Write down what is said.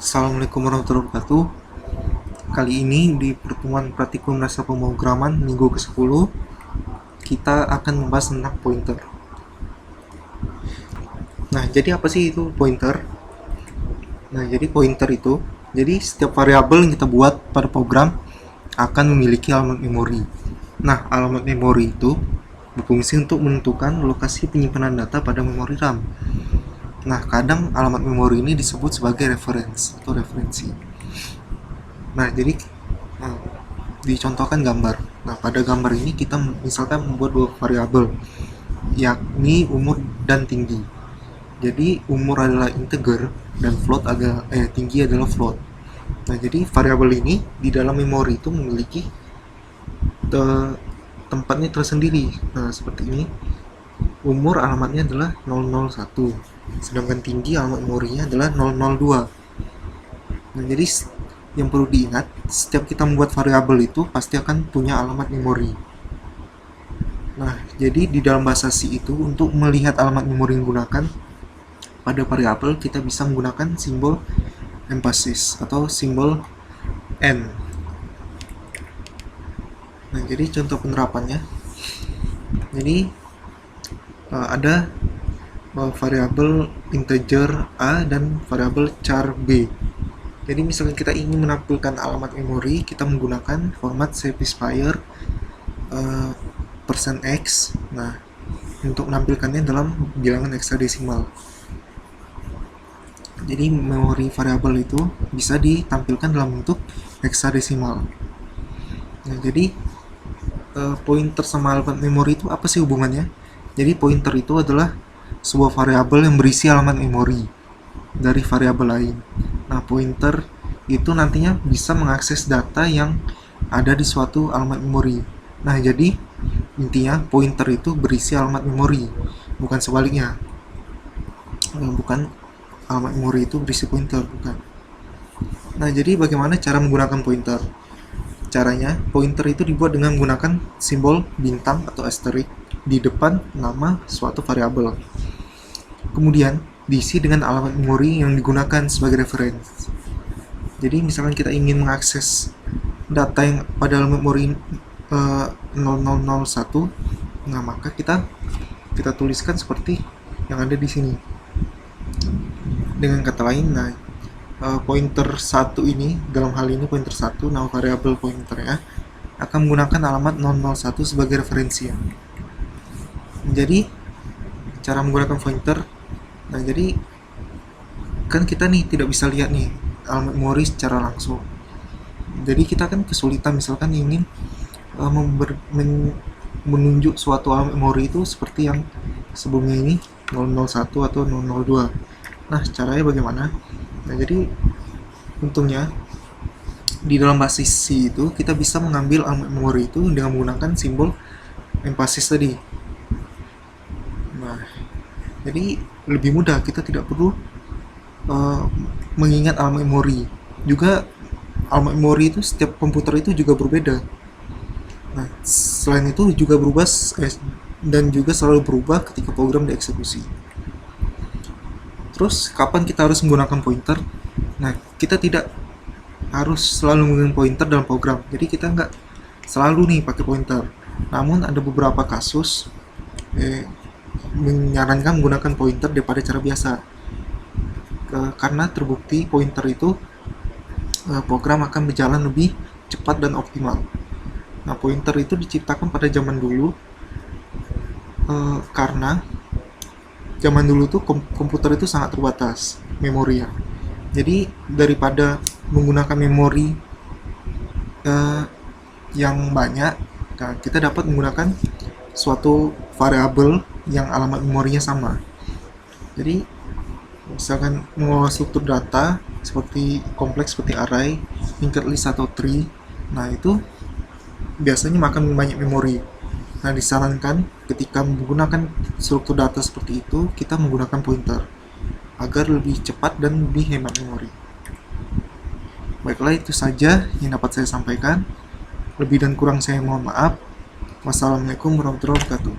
Assalamualaikum warahmatullahi wabarakatuh. Kali ini di pertemuan praktikum dasar pemrograman minggu ke-10 kita akan membahas tentang pointer. Nah, jadi apa sih itu pointer? Nah, jadi pointer itu, jadi setiap variabel yang kita buat pada program akan memiliki alamat memori. Nah, alamat memori itu berfungsi untuk menentukan lokasi penyimpanan data pada memori RAM. Nah, kadang alamat memori ini disebut sebagai reference atau referensi. Nah, jadi dicontohkan gambar. Nah, pada gambar ini kita misalkan membuat dua variabel, yakni umur dan tinggi. Jadi umur adalah integer dan tinggi adalah float. Nah, jadi variabel ini di dalam memori itu memiliki tempatnya tersendiri. Nah, seperti ini. Umur alamatnya adalah 001, sedangkan tinggi alamat memorinya adalah 002. Nah, jadi yang perlu diingat, setiap kita membuat variabel itu pasti akan punya alamat memori. Nah, jadi di dalam bahasa C itu untuk melihat alamat memori yang digunakan pada variabel kita bisa menggunakan simbol emphasis atau simbol N. Nah, jadi contoh penerapannya. Jadi ada variabel integer A dan variabel char B. Jadi misalkan kita ingin menampilkan alamat memori, kita menggunakan format specifier %x. Nah, untuk menampilkannya dalam bilangan heksadesimal. Jadi memori variabel itu bisa ditampilkan dalam bentuk heksadesimal. Nah, jadi pointer sama alamat memori itu apa sih hubungannya? Jadi pointer itu adalah sebuah variabel yang berisi alamat memori dari variabel lain. Nah, pointer itu nantinya bisa mengakses data yang ada di suatu alamat memori. Nah, jadi intinya pointer itu berisi alamat memori, bukan sebaliknya. Bukan alamat memori itu berisi pointer, bukan. Nah, jadi bagaimana cara menggunakan pointer? Caranya, pointer itu dibuat dengan menggunakan simbol bintang atau asterisk di depan nama suatu variabel. Kemudian diisi dengan alamat memori yang digunakan sebagai referensi. Jadi misalkan kita ingin mengakses data yang pada alamat memori 0001, nah maka kita tuliskan seperti yang ada di sini. Dengan kata lain, nah pointer 1 ini, dalam hal ini pointer 1, nama variabel pointernya akan menggunakan alamat 001 sebagai referensi. Jadi cara menggunakan pointer, nah jadi kan kita nih tidak bisa lihat nih alamat memori secara langsung. Jadi kita kan kesulitan misalkan ingin menunjuk suatu alamat memori itu seperti yang sebelumnya ini 001 atau 002. Nah, caranya bagaimana? Nah, jadi untungnya di dalam basis C itu kita bisa mengambil alamat memori itu dengan menggunakan simbol emphasis tadi. Nah, jadi lebih mudah, kita tidak perlu mengingat alamat memori. Juga alamat memori itu setiap komputer itu juga berbeda. Nah, selain itu juga berubah dan juga selalu berubah ketika program dieksekusi. Terus kapan kita harus menggunakan pointer? Nah, kita tidak harus selalu menggunakan pointer dalam program. Jadi kita nggak selalu nih pakai pointer. Namun ada beberapa kasus menyarankan menggunakan pointer daripada cara biasa. Karena terbukti pointer itu program akan berjalan lebih cepat dan optimal. Nah, pointer itu diciptakan pada zaman dulu karena zaman dulu tuh komputer itu sangat terbatas memorinya. Jadi daripada menggunakan memori yang banyak, nah, kita dapat menggunakan suatu variabel yang alamat memorinya sama. Jadi misalkan mengolah struktur data seperti kompleks seperti array, linked list atau tree, nah itu biasanya makan banyak memori. Nah, disarankan ketika menggunakan struktur data seperti itu, kita menggunakan pointer agar lebih cepat dan lebih hemat memori. Baiklah, itu saja yang dapat saya sampaikan. Lebih dan kurang saya mohon maaf. Wassalamualaikum warahmatullahi wabarakatuh.